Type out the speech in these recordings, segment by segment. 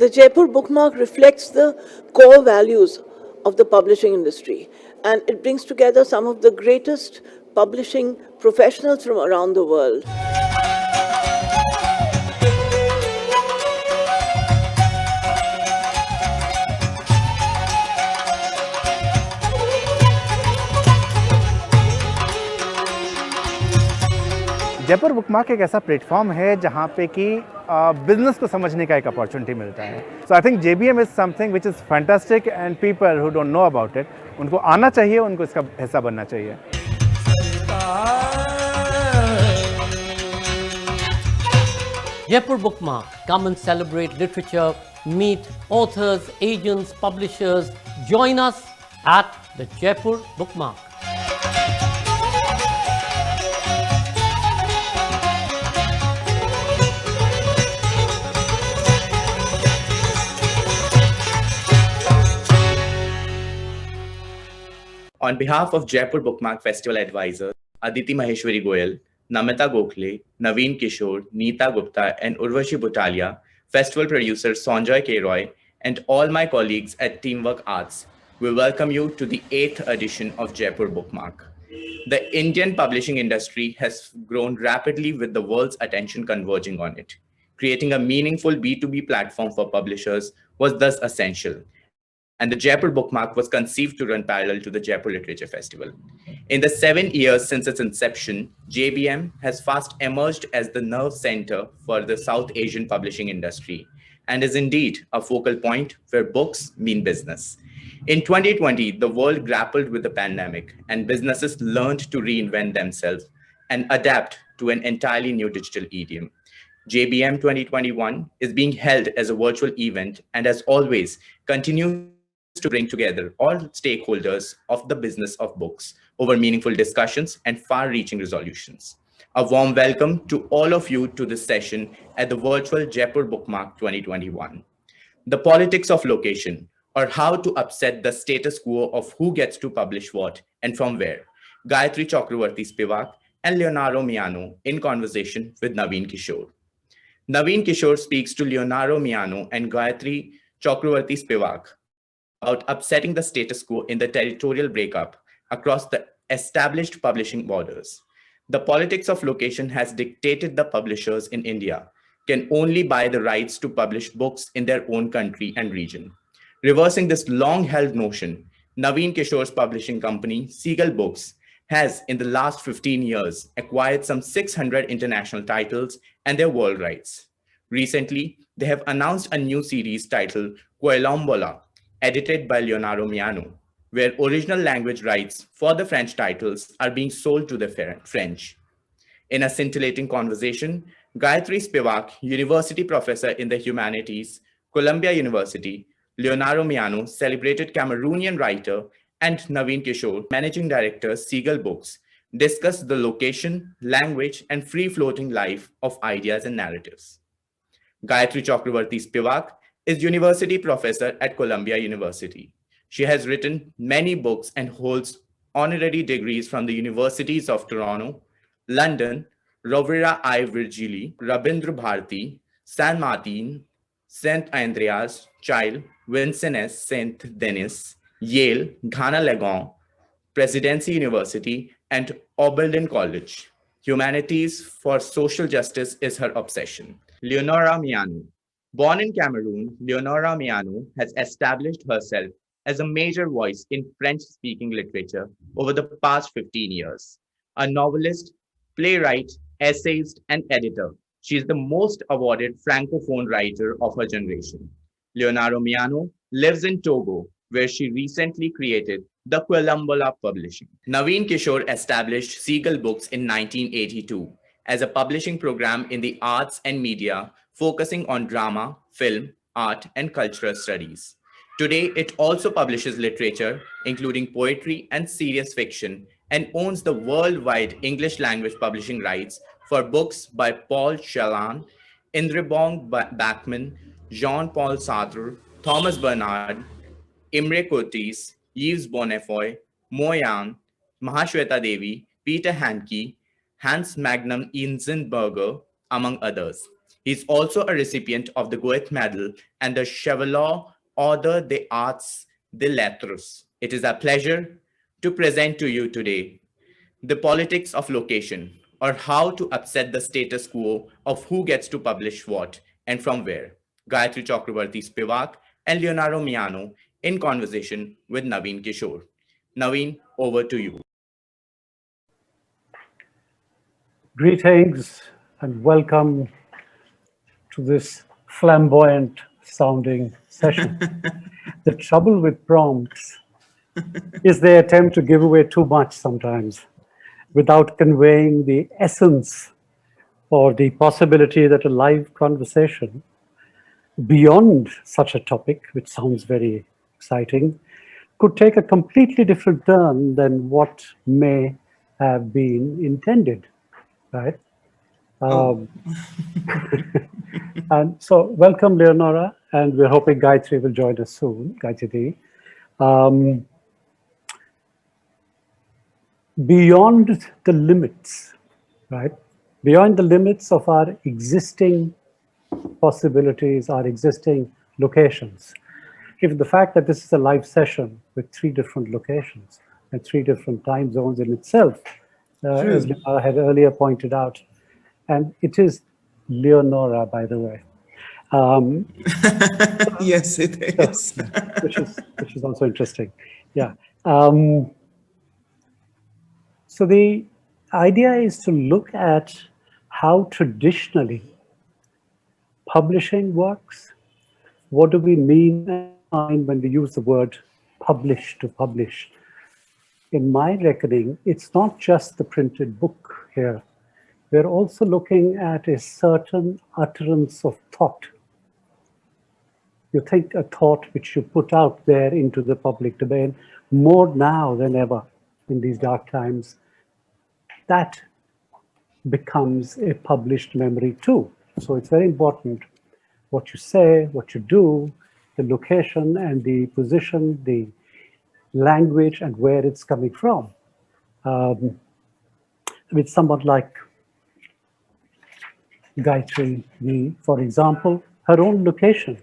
The Jaipur bookmark reflects the core values of the publishing industry, and it brings together some of the greatest publishing professionals from around the world. Jaipur bookmark एक ऐसा platform है जहाँ पे कि business को समझने का एक अपॉर्चुनिटी मिलता है. So I think JBM is something which is fantastic and people who don't know about it, उनको आना चाहिए, उनको इसका हिस्सा बनना चाहिए. Jaipur Bookmark. Come and celebrate literature, meet authors, agents, publishers. Join us at the Jaipur Bookmark. On behalf of Jaipur Bookmark Festival advisors, Aditi Maheshwari Goyal, Namita Gokhale, Naveen Kishore, Neeta Gupta, and Urvashi Butalia, festival producer Sanjoy K. Roy, and all my colleagues at Teamwork Arts, we welcome you to the 8th edition of Jaipur Bookmark. The Indian publishing industry has grown rapidly with the world's attention converging on it. Creating a meaningful B2B platform for publishers was thus essential, and the Jaipur Bookmark was conceived to run parallel to the Jaipur Literature Festival. In the 7 years since its inception, JBM has fast emerged as the nerve center for the South Asian publishing industry and is indeed a focal point where books mean business. In 2020, the world grappled with the pandemic and businesses learned to reinvent themselves and adapt to an entirely new digital idiom. JBM 2021 is being held as a virtual event and, as always, continues to bring together all stakeholders of the business of books over meaningful discussions and far-reaching resolutions. A warm welcome to all of you to this session at the virtual Jaipur Bookmark 2021. The politics of location, or how to upset the status quo of who gets to publish what and from where. Gayatri Spivak and Léonora Miano in conversation with Naveen Kishore. Naveen Kishore speaks to Léonora Miano and Gayatri Spivak about upsetting the status quo in the territorial breakup across the established publishing borders. The politics of location has dictated the publishers in India can only buy the rights to publish books in their own country and region. Reversing this long-held notion, Naveen Kishore's publishing company, Seagull Books, has in the last 15 years acquired some 600 international titles and their world rights. Recently, they have announced a new series titled Quilombola, edited by Léonora Miano, where original language rights for the French titles are being sold to the French. In a scintillating conversation, Gayatri Spivak, university professor in the humanities, Columbia University, Léonora Miano, celebrated Cameroonian writer, and Naveen Kishore, managing director, Seagull Books, discussed the location, language, and free-floating life of ideas and narratives. Gayatri Spivak is university professor at Columbia University. She has written many books and holds honorary degrees from the universities of Toronto, London, Rovira I. Virgili, Rabindra Bharati, San Martin, St. Andreas, Child, Vincennes, St. Denis, Yale, Ghana Legon, Presidency University, and Oberlin College. Humanities for social justice is her obsession. Léonora Miano. Born in Cameroon, Léonora Miano has established herself as a major voice in French-speaking literature over the past 15 years. A novelist, playwright, essayist, and editor, she is the most awarded Francophone writer of her generation. Léonora Miano lives in Togo, where she recently created the Quilombola Publishing. Naveen Kishore established Seagull Books in 1982 as a publishing program in the arts and media focusing on drama, film, art, and cultural studies. Today, it also publishes literature, including poetry and serious fiction, and owns the worldwide English language publishing rights for books by Paul Celan, Ingeborg Bachmann, Jean-Paul Sartre, Thomas Bernard, Imre Curtis, Yves Bonnefoy, Mo Yan, Mahashweta Devi, Peter Handke, Hans Magnum Inzenberger, among others. He is also a recipient of the Goethe Medal and the Chevalier Ordre des Arts des Lettres. It is a pleasure to present to you today the politics of location, or how to upset the status quo of who gets to publish what and from where. Gayatri Chakrabarti Spivak and Léonora Miano in conversation with Naveen Kishore. Naveen, over to you. Greetings and welcome to this flamboyant sounding session. The trouble with prompts is they attempt to give away too much sometimes without conveying the essence or the possibility that a live conversation beyond such a topic, which sounds very exciting, could take a completely different turn than what may have been intended, right? And so welcome, Léonora, and we're hoping Gayatri will join us soon, Gayatri. Beyond the limits, right? Beyond the limits of our existing possibilities, our existing locations. Given the fact that this is a live session with 3 different locations and 3 different time zones in itself, as I had earlier pointed out, and it is Léonora, by the way. Yes, it is. So, yeah, which is also interesting. Yeah. So the idea is to look at how traditionally publishing works. What do we mean when we use the word publish to publish? In my reckoning, it's not just the printed book here. We're also looking at a certain utterance of thought. You think a thought which you put out there into the public domain, more now than ever in these dark times, that becomes a published memory too. So it's very important what you say, what you do, the location and the position, the language and where it's coming from. With someone like Gayatri, for example, her own location.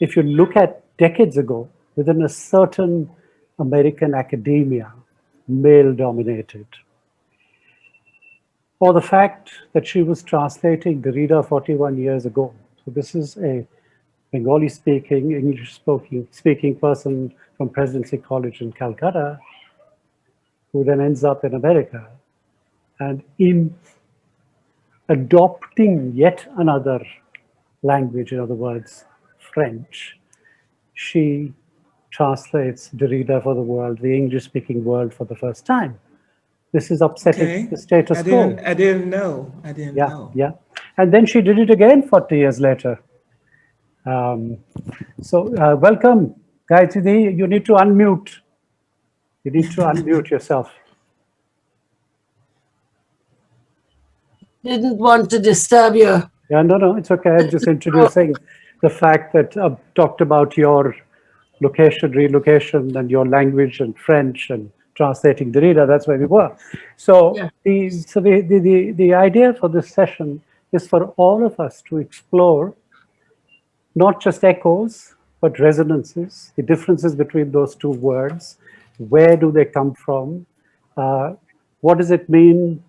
If you look at decades ago, within a certain American academia, male-dominated, or the fact that she was translating the Reader 41 years ago. So this is a Bengali-speaking, English-speaking person from Presidency College in Calcutta, who then ends up in America. And in adopting yet another language, in other words, French, she translates Derrida for the world, the English-speaking world, for the first time. This is upsetting the status quo. I didn't know. I didn't know. Yeah. And then she did it again 40 years later. Welcome, Gayatri. You need to unmute. You need to unmute yourself. Didn't want to disturb you. Yeah, no, it's okay. I'm just introducing the fact that I've talked about your location, relocation, and your language and French and translating Derrida. That's where we were. So, Yeah. the idea for this session is for all of us to explore not just echoes, but resonances, the differences between those 2 words. Where do they come from? What does it mean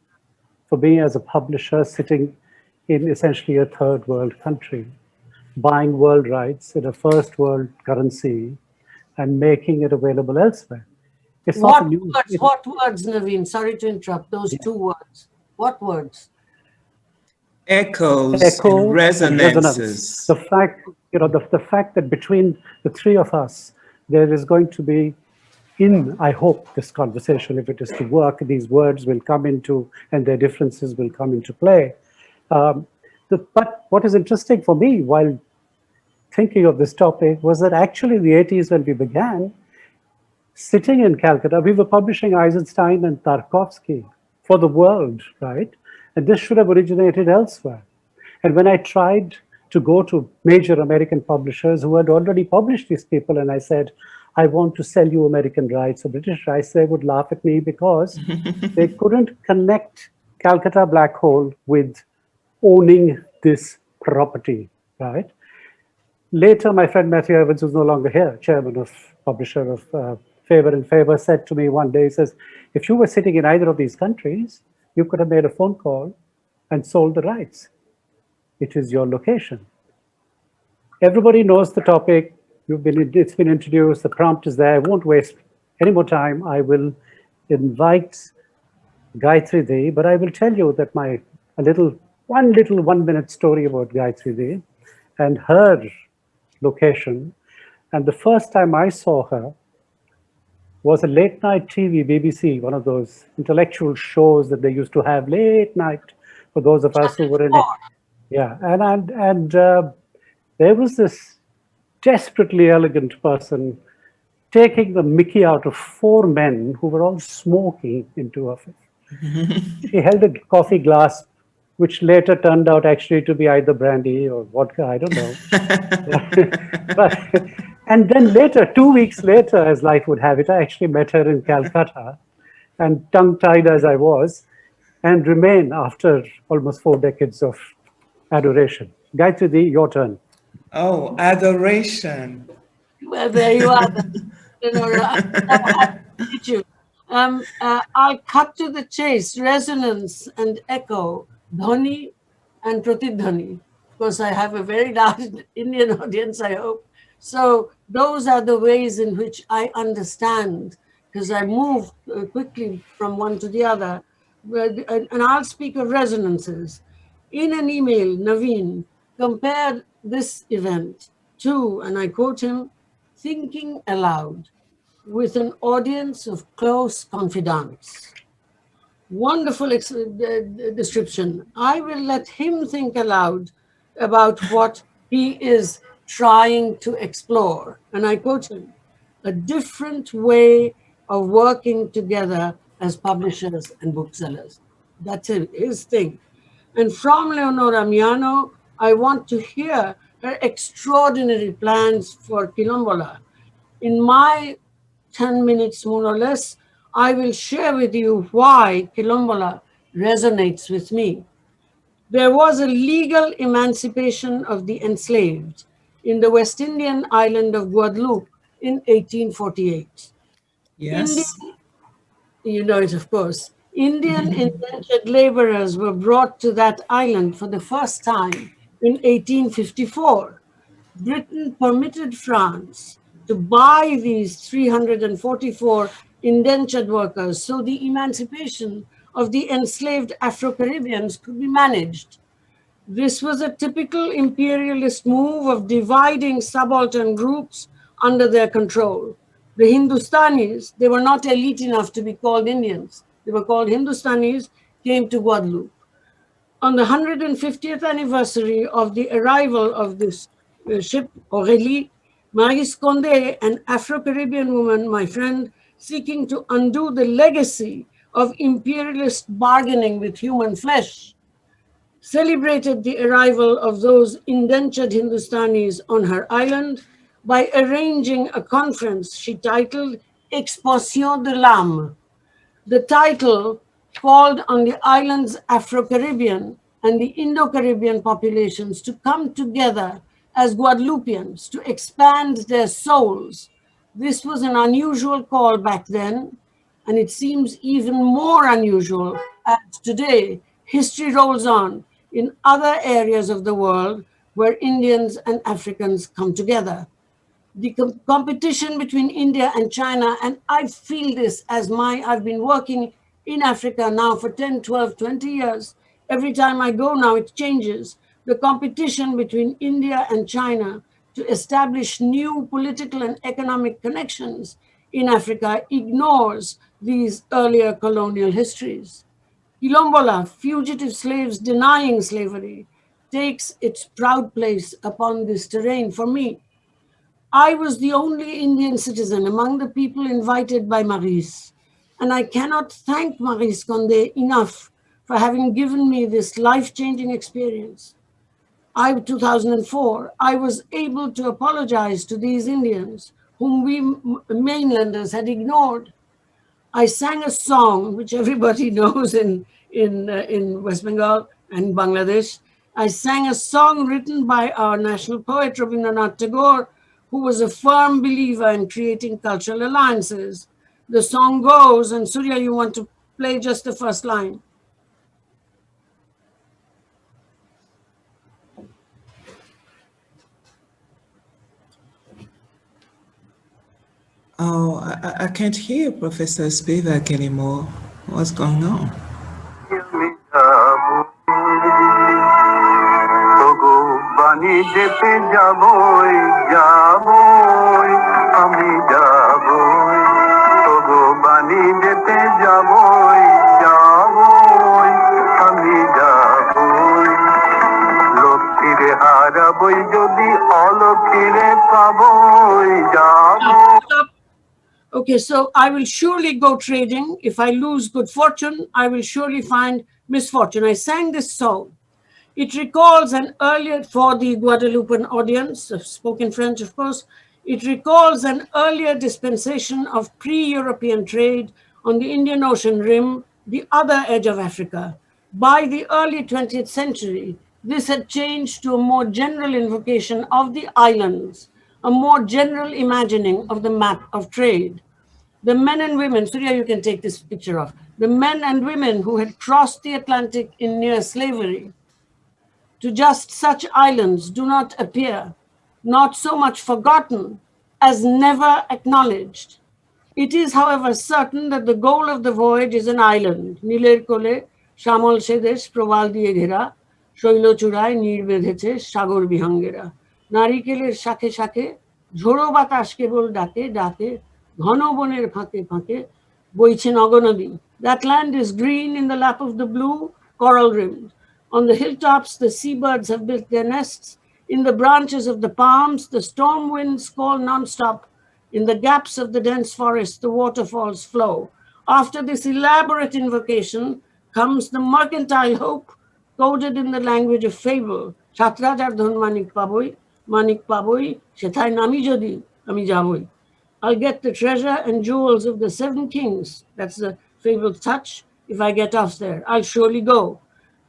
for me as a publisher sitting in essentially a 3rd world country, buying world rights in a 1st world currency and making it available elsewhere? It's not What new. words? What words, Naveen? Sorry to interrupt. Those 2 words. What words? Echoes Echo and resonances. The fact, the fact that between the 3 of us, there is going to be, I hope, this conversation, if it is to work, these words will come into, and their differences will come into play. But what is interesting for me while thinking of this topic was that actually in the 80s when we began, sitting in Calcutta, we were publishing Eisenstein and Tarkovsky for the world, right? And this should have originated elsewhere. And when I tried to go to major American publishers who had already published these people, and I said, I want to sell you American rights or British rights, they would laugh at me because they couldn't connect Calcutta Black Hole with owning this property, right? Later, my friend Matthew Evans, who's no longer here, chairman of, publisher of Favor and Favor, said to me one day, he says, if you were sitting in either of these countries, you could have made a phone call and sold the rights. It is your location. Everybody knows the topic. It's been introduced. The prompt is there. I won't waste any more time. I will invite Gayatri Di, but I will tell you that one little 1 minute story about Gayatri Di and her location. And the first time I saw her was a late night TV, BBC, one of those intellectual shows that they used to have late night for those of us who were in it. Yeah, and there was this desperately elegant person taking the mickey out of 4 men who were all smoking into office. She held a coffee glass, which later turned out actually to be either brandy or vodka, I don't know. And then later, 2 weeks later, as life would have it, I actually met her in Calcutta, and tongue-tied as I was, and remain after almost 4 decades of adoration. Gayatri Di, your turn. Oh, adoration. Well, there you are. You. I'll cut to the chase. Resonance and echo, dhani and pratidhani. Of course, I have a very large Indian audience, I hope. So those are the ways in which I understand, because I move quickly from one to the other. And I'll speak of resonances. In an email, Naveen compared this event to, and I quote him, thinking aloud with an audience of close confidants. Wonderful description. I will let him think aloud about what he is trying to explore. And I quote him, a different way of working together as publishers and booksellers. That's his thing. And from Léonora Miano, I want to hear her extraordinary plans for Quilombola. In my 10 minutes, more or less, I will share with you why Quilombola resonates with me. There was a legal emancipation of the enslaved in the West Indian island of Guadeloupe in 1848. Yes. You know it, of course. Indian indentured laborers were brought to that island for the first time in 1854. Britain permitted France to buy these 344 indentured workers so the emancipation of the enslaved Afro-Caribbeans could be managed. This was a typical imperialist move of dividing subaltern groups under their control. The Hindustanis, they were not elite enough to be called Indians. They were called Hindustanis, came to Guadeloupe. On the 150th anniversary of the arrival of this ship, Aurélie, Marie Condé, an Afro-Caribbean woman, my friend, seeking to undo the legacy of imperialist bargaining with human flesh, celebrated the arrival of those indentured Hindustanis on her island by arranging a conference she titled Exposition de l'âme. The title called on the island's Afro-Caribbean and the Indo-Caribbean populations to come together as Guadeloupeans to expand their souls. This was an unusual call back then, and it seems even more unusual as today history rolls on in other areas of the world where Indians and Africans come together. The competition between India and China, and I feel this as I've been working in Africa now for 10, 12, 20 years. Every time I go now, it changes. The competition between India and China to establish new political and economic connections in Africa ignores these earlier colonial histories. Quilombola, fugitive slaves denying slavery, takes its proud place upon this terrain for me. I was the only Indian citizen among the people invited by Maurice, and I cannot thank Maurice Condé enough for having given me this life-changing experience. 2004, I was able to apologize to these Indians whom we mainlanders had ignored. I sang a song which everybody knows in West Bengal and Bangladesh, I sang a song written by our national poet Rabindranath Tagore, who was a firm believer in creating cultural alliances. The song goes, and Surya, you want to play just the first line? Oh, I can't hear Professor Spivak anymore. What's going on? বাণী যেতে যাবই যাবই আমি যাবই তবু বাণী যেতে যাবই যাবই আমি যাবই লক্ষ্মীরে হারাবই যদি অলক্ষ্মীরে পাবই যাবই. Okay, so I will surely go trading. If I lose good fortune, I will surely find misfortune. I sang this song. It recalls an earlier, for the Guadeloupean audience, spoken French, of course, it recalls an earlier dispensation of pre-European trade on the Indian Ocean rim, the other edge of Africa. By the early 20th century, this had changed to a more general invocation of the islands, a more general imagining of the map of trade. The men and women, Surya, you can take this picture off, the men and women who had crossed the Atlantic in near slavery to just such islands do not appear, not so much forgotten as never acknowledged. It is, however, certain that the goal of the voyage is an island. নীলের কোলে শ্যামল সে দেশ প্রবাল দিয়ে ঘেরা শৈলচূড়ায় নীড় বেঁধেছে সাগর বিহঙ্গেরা নারিকেলের শাখে শাখে ঝোড়ো বাতাস কেবল ডাকে ডাকে ঘন বনের ফাঁকে ফাঁকে বইছে নগনদী. That land is green in the lap of the blue, coral rimmed. On the hilltops, the seabirds have built their nests. In the branches of the palms, the storm winds call nonstop. In the gaps of the dense forest, the waterfalls flow. After this elaborate invocation comes the mercantile hope, coded in the language of fable. Chatrajar dhon manik paboi, shethay nami jodi, ami jaboi. I'll get the treasure and jewels of the seven kings. That's the fabled touch. If I get off there, I'll surely go.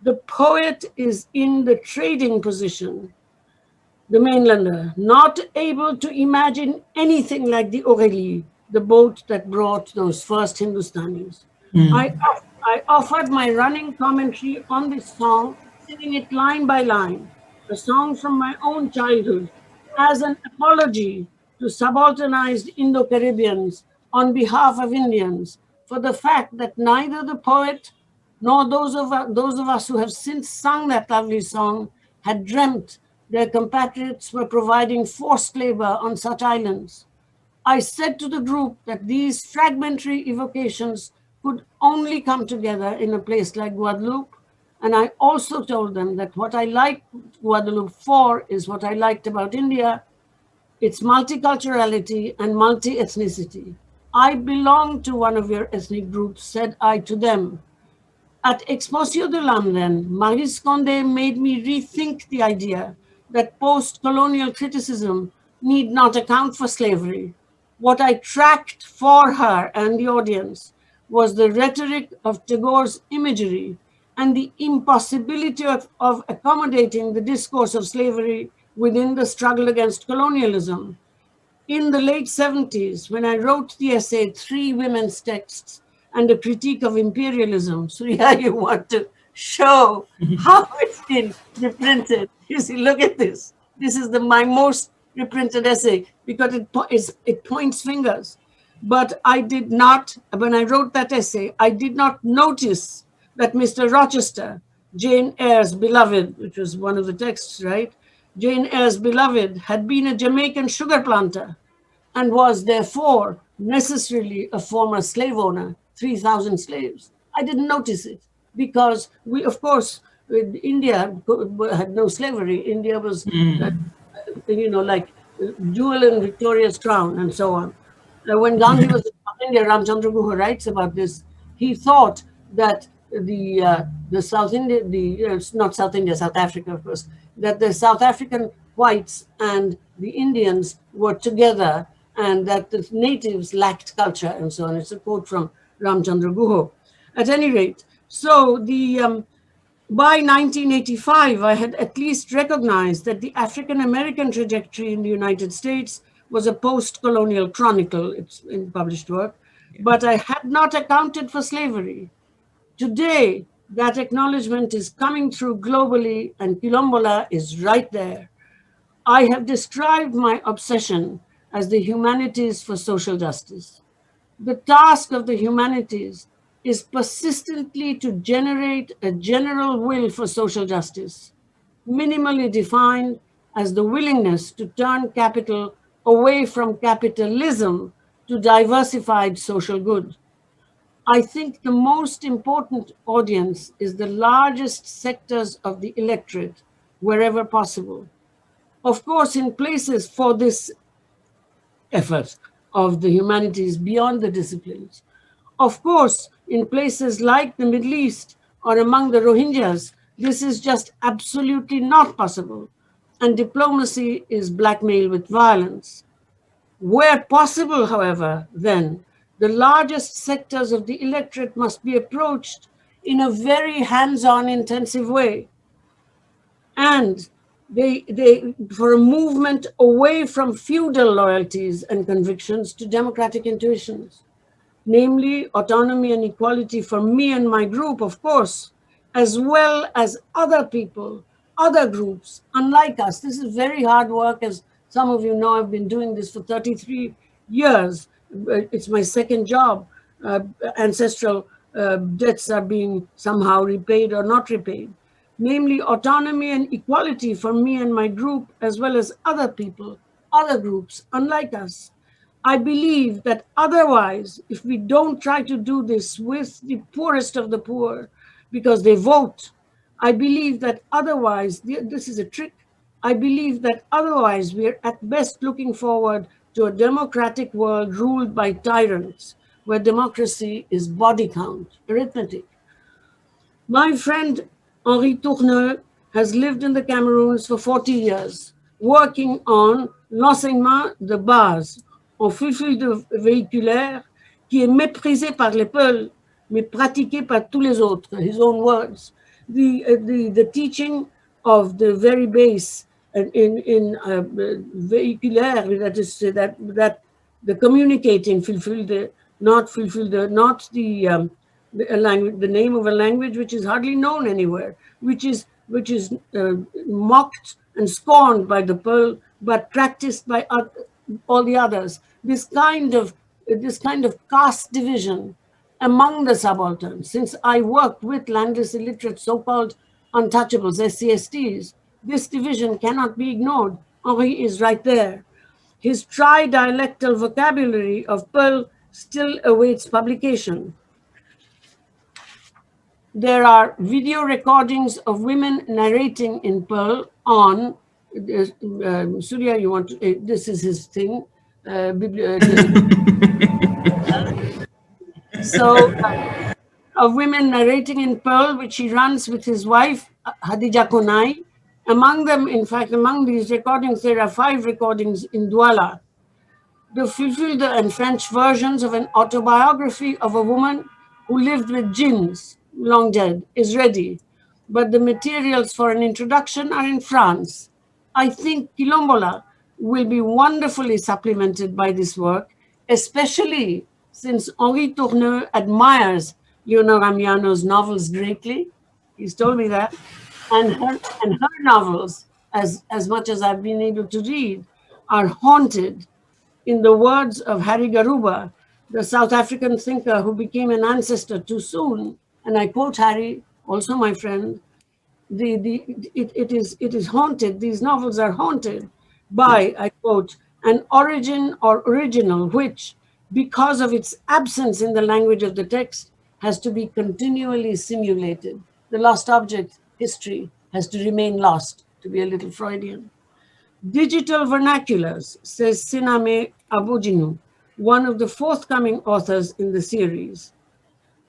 The poet is in the trading position, the mainlander, not able to imagine anything like the Aurélie, the boat that brought those first Hindustanis. I offered my running commentary on this song, singing it line by line, a song from my own childhood, as an apology to subalternized Indo-Caribbeans on behalf of Indians for the fact that neither the poet nor those of us who have since sung that lovely song had dreamt their compatriots were providing forced labor on such islands. I said to the group that these fragmentary evocations could only come together in a place like Guadeloupe, and I also told them that what I liked Guadeloupe for is what I liked about India, its multiculturality and multi-ethnicity. I belong to one of your ethnic groups, said I to them. At Exposio de London, Maurice Condé made me rethink the idea that post-colonial criticism need not account for slavery. What I tracked for her and the audience was the rhetoric of Tagore's imagery and the impossibility of accommodating the discourse of slavery within the struggle against colonialism. In the late 70s, when I wrote the essay, Three Women's Texts and a Critique of Imperialism, Surya, you want to show how it's been reprinted. You see, look at this. This is my most reprinted essay because it points fingers. But I did not, when I wrote that essay, I did not notice that Mr. Rochester, Jane Eyre's beloved, which was one of the texts, right? Jane Eyre's beloved had been a Jamaican sugar planter and was therefore necessarily a former slave owner, 3,000 slaves. I didn't notice it because we, of course, India had no slavery. India was, like jewel in Victoria's crown and so on. When Gandhi was in India, Ramchandra Guha writes about this. He thought that the South India, not South India, South Africa, of course, that the South African whites and the Indians were together and that the natives lacked culture and so on. It's a quote from Ramchandra Guha. At any rate, so By 1985, I had at least recognized that the African American trajectory in the United States was a post colonial chronicle, it's in published work, but I had not accounted for slavery. Today, that acknowledgement is coming through globally, and Quilombola is right there. I have described my obsession as the humanities for social justice. The task of the humanities is persistently to generate a general will for social justice, minimally defined as the willingness to turn capital away from capitalism to diversified social good. I think the most important audience is the largest sectors of the electorate, wherever possible. Of course, in places for this effort of the humanities beyond the disciplines. Of course, in places like the Middle East or among the Rohingyas, this is just absolutely not possible, and diplomacy is blackmail with violence. Where possible, however, then, the largest sectors of the electorate must be approached in a very hands on, intensive way. And for a movement away from feudal loyalties and convictions to democratic intuitions, namely autonomy and equality for me and my group, of course, as well as other people, other groups, unlike us. This is very hard work. As some of you know, I've been doing this for 33 years. It's my second job. Ancestral debts are being somehow repaid or not repaid. Namely, autonomy and equality for me and my group, as well as other people, other groups, unlike us. I believe that otherwise, if we don't try to do this with the poorest of the poor, because they vote, I believe that otherwise, this is a trick. I believe that otherwise we're at best looking forward to a democratic world ruled by tyrants, where democracy is body count, arithmetic. My friend Henri Tourneux has lived in the Cameroons for 40 years, working on l'enseignement de base en fluide véhiculaire qui est méprisé par les Peuls, mais pratiqué par tous les autres, his own words. The teaching of the very base in véhiculaire, that is to say that the communicating not the language, the name of a language which is hardly known anywhere, which is mocked and scorned by the Pearl, but practiced by all the others. This kind of caste division among the subalterns. Since I worked with landless illiterate so-called untouchables, SCSTs, this division cannot be ignored. Henri is right there. His tri-dialectal vocabulary of Pearl still awaits publication. There are video recordings of women narrating in Pearl on, Surya, you want to, this is his thing. So, of women narrating in Pearl, which he runs with his wife, Hadija Konai. Among them, in fact, among these recordings, there are 5 recordings in Douala. The fulfilled and French versions of an autobiography of a woman who lived with jinns, long dead, is ready, but the materials for an introduction are in France. I think Quilombola will be wonderfully supplemented by this work, especially since Henri Tourneux admires Léonora Miano's novels greatly. He's told me that. And her novels, as much as I've been able to read, are haunted, in the words of Harry Garuba, the South African thinker who became an ancestor too soon. And I quote Harry, also my friend, it is haunted, these novels are haunted by, I quote, an origin or original which, because of its absence in the language of the text, has to be continually simulated. The lost object history has to remain lost, to be a little Freudian. Digital vernaculars, says Siname Abujinu, one of the forthcoming authors in the series.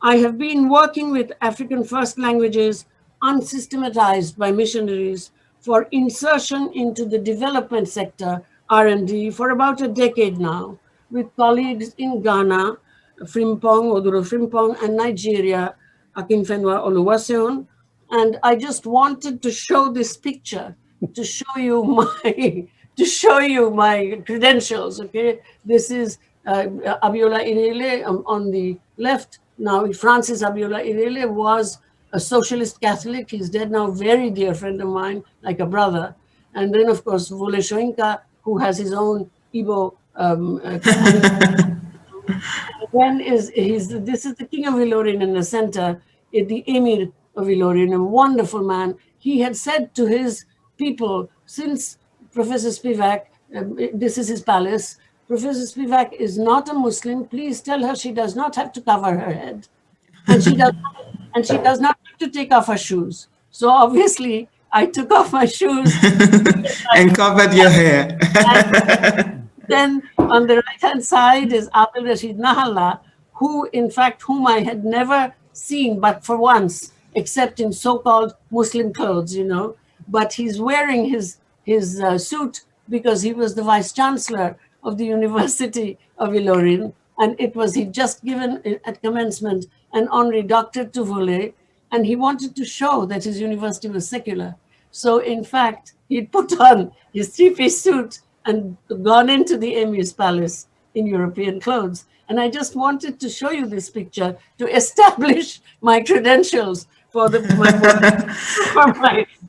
I have been working with African first languages unsystematized by missionaries for insertion into the development sector, R&D, for about a decade now, with colleagues in Ghana, Frimpong, Oduro Frimpong, and Nigeria, Akinfenwa Oluwaseun, And I just wanted to show this picture to show you my to show you my credentials. Okay, this is Abiola Irele on the left. Now Francis Abiola Irele was a socialist Catholic. He's dead now, very dear friend of mine, like a brother. And then of course Vole Shoinka, who has his own Igbo then this is the king of Ilorin in the center, the emir of Ilorin, a wonderful man. He had said to his people, since Professor Spivak, this is his palace, Professor Spivak is not a Muslim. Please tell her she does not have to cover her head, and she does not have to take off her shoes. So obviously, I took off my shoes And covered your hair. then on the right-hand side is Abdul Rashid Nahalla, who, in fact, whom I had never seen but for once, except in so-called Muslim clothes, you know. But he's wearing his suit because he was the vice chancellor of the University of Ilorin, and he'd just given at commencement an honorary doctorate to Vole, and he wanted to show that his university was secular. So, in fact, he'd put on his three-piece suit and gone into the emir's palace in European clothes. And I just wanted to show you this picture to establish my credentials for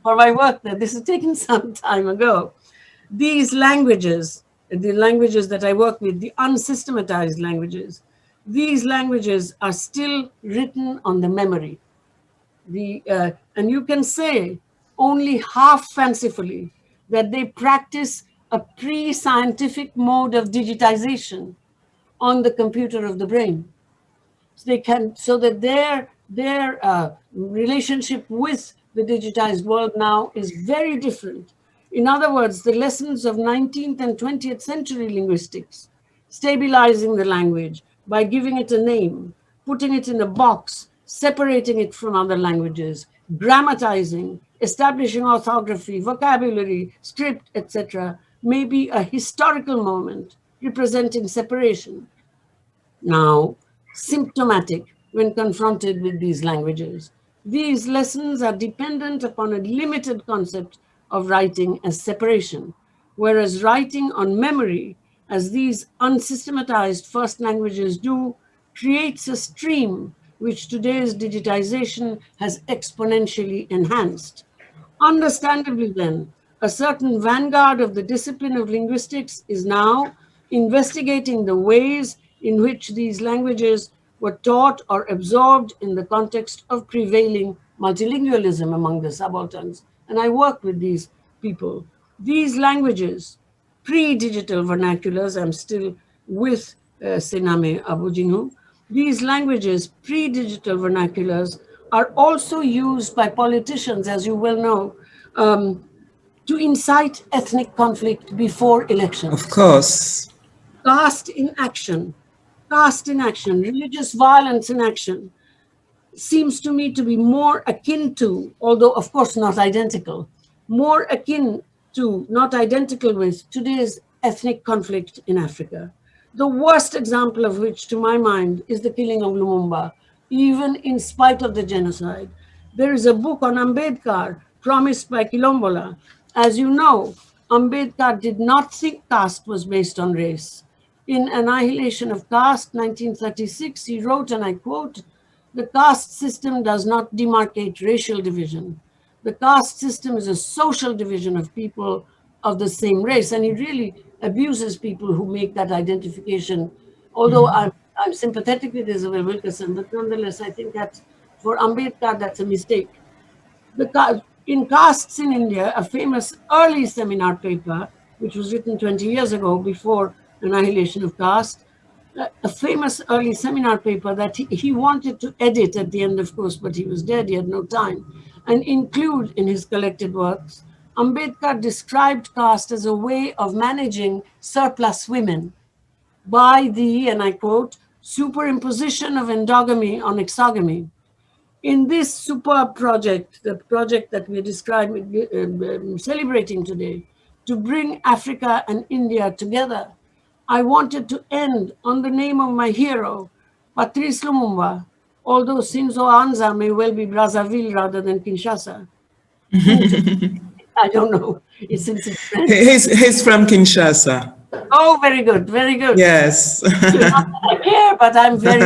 my work there. This has taken some time ago. These languages, the languages that I work with, the unsystematized languages, these languages are still written on the memory. And you can say only half fancifully that they practice a pre-scientific mode of digitization on the computer of the brain. So that their relationship with the digitized world now is very different. In other words, the lessons of 19th and 20th century linguistics, stabilizing the language by giving it a name, putting it in a box, separating it from other languages, grammatizing, establishing orthography, vocabulary, script, etc., may be a historical moment representing separation. Now, symptomatic when confronted with these languages. These lessons are dependent upon a limited concept of writing as separation, whereas writing on memory, as these unsystematized first languages do, creates a stream which today's digitization has exponentially enhanced. Understandably, then, a certain vanguard of the discipline of linguistics is now investigating the ways in which these languages were taught or absorbed in the context of prevailing multilingualism among the subalterns. And I work with these people. These languages, pre-digital vernaculars, I'm still with Sename Abujinu, these languages, pre-digital vernaculars, are also used by politicians, as you well know, to incite ethnic conflict before elections. Of course. Caste in action, religious violence in action, seems to me to be more akin to, although of course not identical, more akin to, not identical with, today's ethnic conflict in Africa. The worst example of which, to my mind, is the killing of Lumumba, even in spite of the genocide. There is a book on Ambedkar promised by Quilombola. As you know, Ambedkar did not think caste was based on race. In Annihilation of Caste, 1936, he wrote, and I quote, "The caste system does not demarcate racial division. The caste system is a social division of people of the same race." And he really abuses people who make that identification. Although I'm sympathetic with Isabel Wilkerson, but nonetheless, I think that for Ambedkar, that's a mistake. In Castes in India, a famous early seminar paper, which was written 20 years ago before Annihilation of Caste, a famous early seminar paper that he wanted to edit at the end, of course, but he was dead, he had no time, and include in his collected works. Ambedkar described caste as a way of managing surplus women by the, and I quote, superimposition of endogamy on exogamy. In this superb project, the project that we're describing, celebrating today, to bring Africa and India together, I wanted to end on the name of my hero, Patrice Lumumba, although Sinzo Anza may well be Brazzaville rather than Kinshasa. I don't know. Since it's French. He's from Kinshasa. Oh, very good, very good. Yes. Not that I care, but I'm very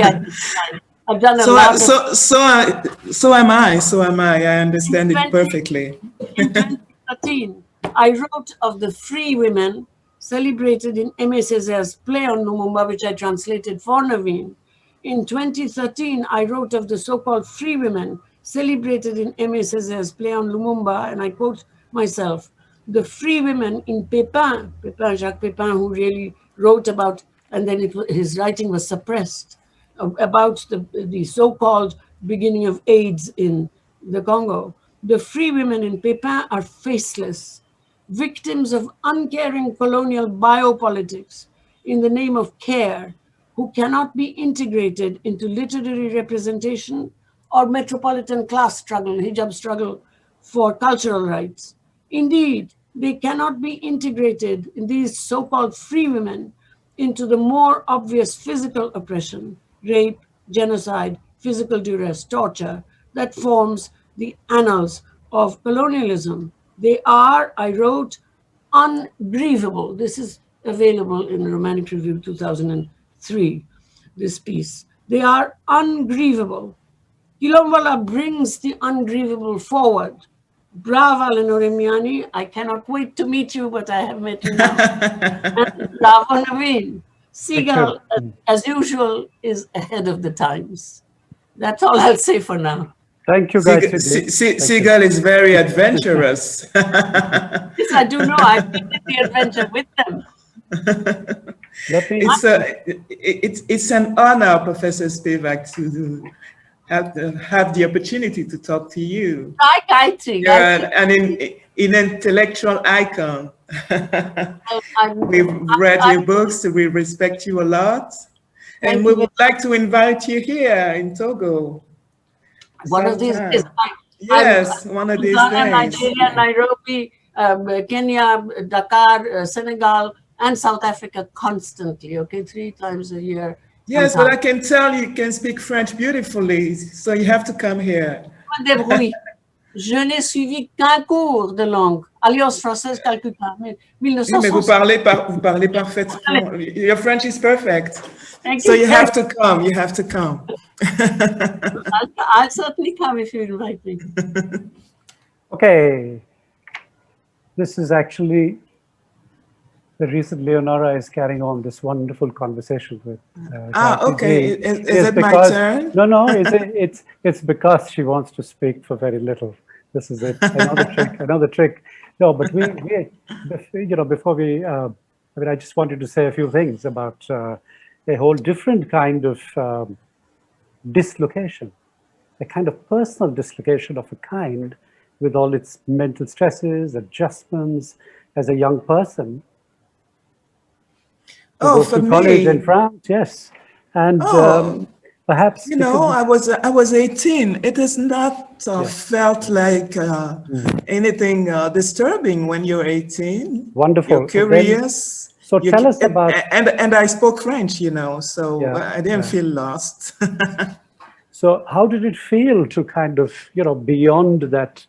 identified. I've done a lot of. So am I. So am I. I understand it perfectly. In 2013, I wrote of the free women celebrated in Aimé Césaire's play on Lumumba, which I translated for Naveen. In 2013, I wrote of the so-called free women celebrated in Aimé Césaire's play on Lumumba, and I quote myself, the free women in Pépin, Jacques Pépin, who really wrote about, and then his writing was suppressed, about the so-called beginning of AIDS in the Congo. The free women in Pépin are faceless, victims of uncaring colonial biopolitics in the name of care, who cannot be integrated into literary representation or metropolitan class struggle, hijab struggle for cultural rights. Indeed, they cannot be integrated in these so-called free women into the more obvious physical oppression, rape, genocide, physical duress, torture that forms the annals of colonialism. They are, I wrote, ungrievable. This is available in Romantic Review 2003, this piece. They are ungrievable. Quilombola brings the ungrievable forward. Bravo, Léonora Miano. I cannot wait to meet you, but I have met you now. And bravo, Naveen. Seagull, as usual, is ahead of the times. That's all I'll say for now. Thank you, guys. Seagull is very adventurous. Yes, I do know. I've been in the adventure with them. It's an honor, Professor Spivak, to have the opportunity to talk to you. Hi, Gayatri. And an intellectual icon. We've read your books, we respect you a lot. And we would like to invite you here in Togo. One of these days. Yes, one of these days. Nigeria, Nairobi, Kenya, Dakar, Senegal, and South Africa constantly, okay, 3 times a year. Yes, but I can tell you can speak French beautifully, so you have to come here. Je n'ai suivi qu'un cours de langue, Alliance française Calcutta, mais 1960. Mais vous parlez parfaitement. Your French is perfect. So you have to come, you have to come. I'll certainly come if you invite me. Okay. This is actually the reason Léonora is carrying on this wonderful conversation with. Okay. Is it my turn? No. It's because she wants to speak for very little. This is it. I know the trick. No, but we before we, I just wanted to say a few things about a whole different kind of dislocation, a kind of personal dislocation of a kind, with all its mental stresses, adjustments as a young person. For me, college in France, yes, and perhaps I was 18. It has not felt like anything disturbing when you're 18. Wonderful. You're curious. So tell us about. And I spoke French, so I didn't feel lost. So how did it feel to kind of beyond that,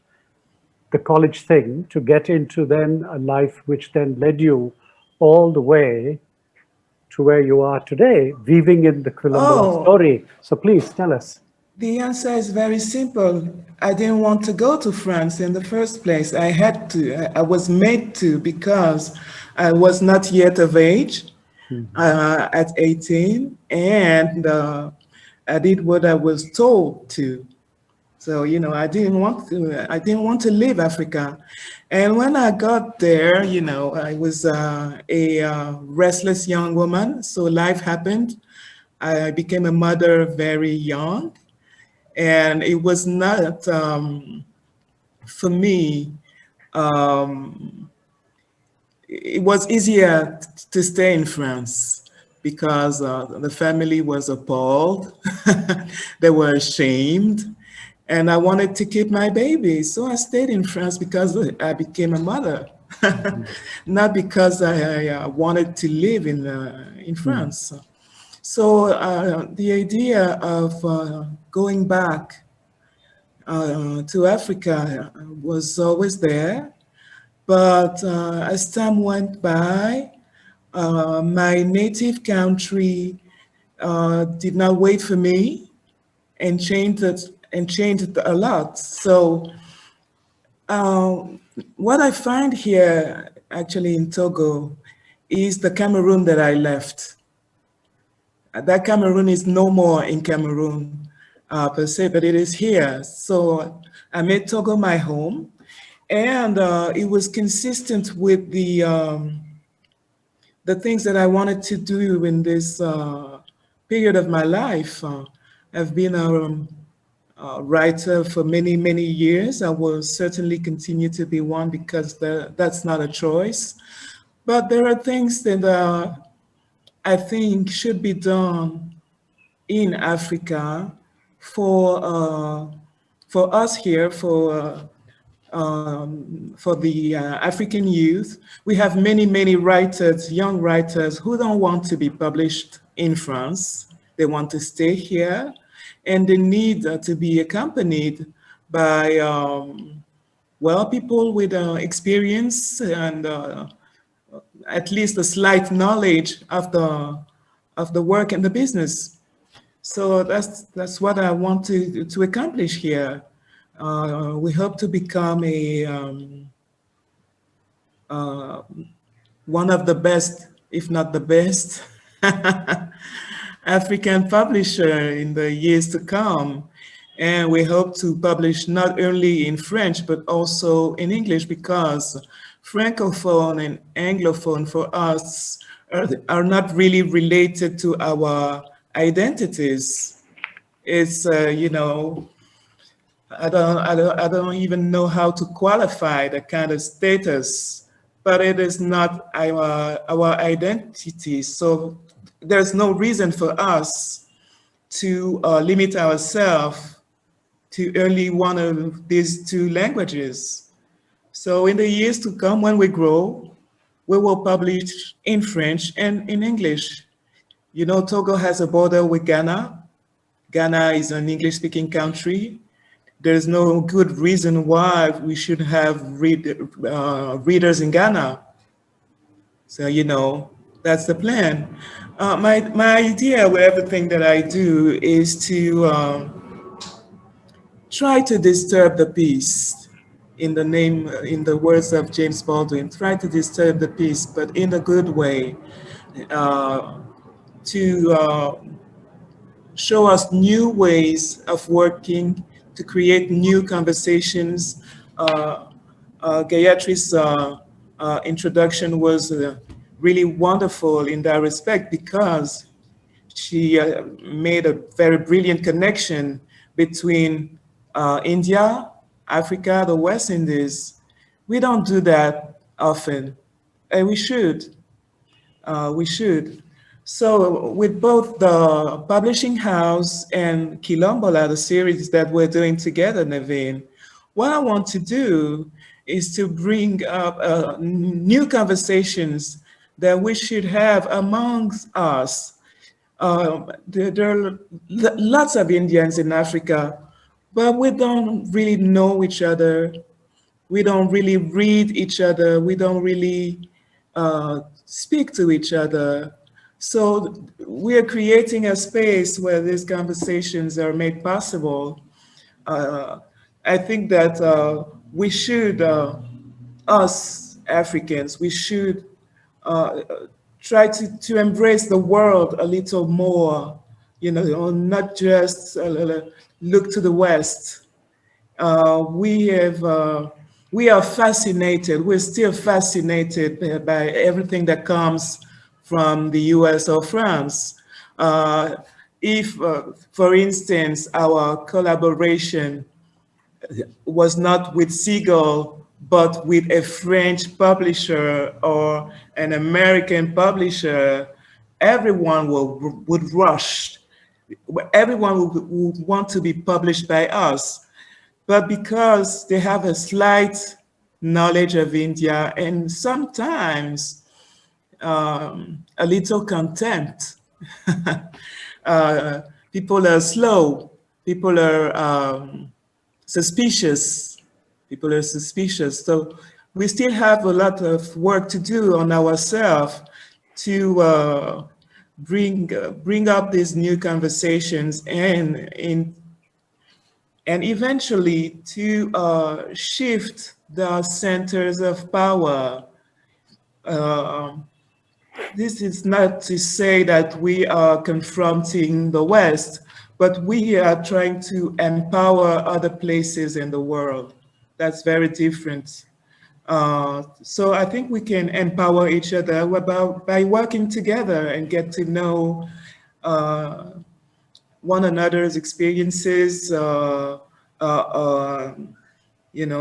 the college thing, to get into then a life which then led you all the way to where you are today, weaving in the Quilombola story. So please tell us. The answer is very simple. I didn't want to go to France in the first place. I had to. I was made to, because I was not yet of age at 18, and I did what I was told to. So, I didn't want to leave Africa. And when I got there, I was a restless young woman. So life happened. I became a mother very young. And it was not, for me, it was easier to stay in France, because the family was appalled. They were ashamed. And I wanted to keep my baby. So I stayed in France because I became a mother, not because I wanted to live in France. So the idea of going back to Africa was always there, but as time went by, my native country did not wait for me and changed a lot. So what I find here actually in Togo is the Cameroon that I left. That Cameroon is no more in Cameroon per se, but it is here. So I made Togo my home, and it was consistent with the things that I wanted to do in this period of my life. I've been a writer for many, many years. I will certainly continue to be one because that's not a choice. But there are things that I think should be done in Africa for us here, for the African youth. We have many, many writers, young writers, who don't want to be published in France. They want to stay here, and they need to be accompanied by, well, people with experience and at least a slight knowledge of the work and the business. So that's what I want to accomplish here. We hope to become one of the best, if not the best, African publisher in the years to come. And we hope to publish not only in French, but also in English, because Francophone and Anglophone for us are not really related to our identities. It's, I don't even know how to qualify the kind of status, but it is not our identity. So there's no reason for us to limit ourselves to only one of these two languages. So in the years to come, when we grow, we will publish in French and in English. You know, Togo has a border with Ghana. Ghana is an English-speaking country. There's no good reason why we should have readers in Ghana. So, that's the plan. My idea with everything that I do is to try to disturb the peace in the words of James Baldwin, try to disturb the peace, but in a good way, to show us new ways of working, to create new conversations. Gayatri's introduction was really wonderful in that respect, because she made a very brilliant connection between India, Africa, the West Indies. We don't do that often, and we should. We should. So with both the publishing house and Quilombola, the series that we're doing together, Naveen, what I want to do is to bring up new conversations that we should have amongst us. There are lots of Indians in Africa, but we don't really know each other. We don't really read each other. We don't really speak to each other. So we are creating a space where these conversations are made possible. I think that we should, us Africans, we should try to embrace the world a little more, not just look to the West. We are fascinated, we're still fascinated by everything that comes from the US or France. If, for instance, our collaboration was not with Seagull, but with a French publisher or an American publisher, everyone would rush. Everyone would want to be published by us. But because they have a slight knowledge of India and sometimes a little contempt People are slow. People are suspicious. People are suspicious. So we still have a lot of work to do on ourselves to bring up these new conversations and eventually to shift the centers of power. This is not to say that we are confronting the West, but we are trying to empower other places in the world. That's very different. So I think we can empower each other by working together and get to know one another's experiences,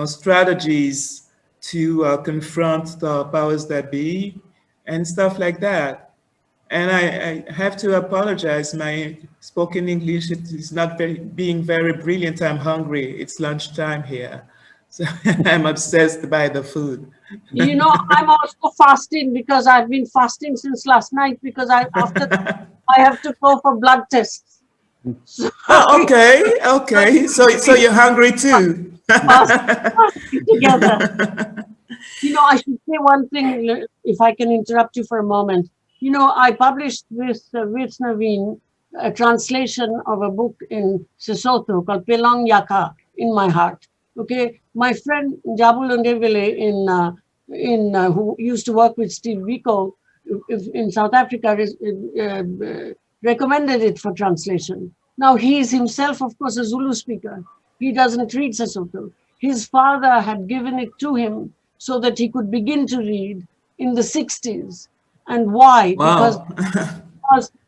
strategies to confront the powers that be and stuff like that. And I have to apologize. My spoken English is not being very brilliant. I'm hungry. It's lunchtime here. So I'm obsessed by the food. You know, I'm also fasting because I've been fasting since last night because after that, I have to go for blood tests. So Oh, okay. So you're hungry too. fasting together. You know, I should say one thing, if I can interrupt you for a moment. You know, I published with Naveen a translation of a book in Sesotho called Pelang Yaka, In My Heart. Okay, my friend Jabu Lundevile who used to work with Steve Biko in South Africa recommended it for translation. Now he is himself, of course, a Zulu speaker. He doesn't read Sesotho. His father had given it to him so that he could begin to read in the 60s. And why? Wow.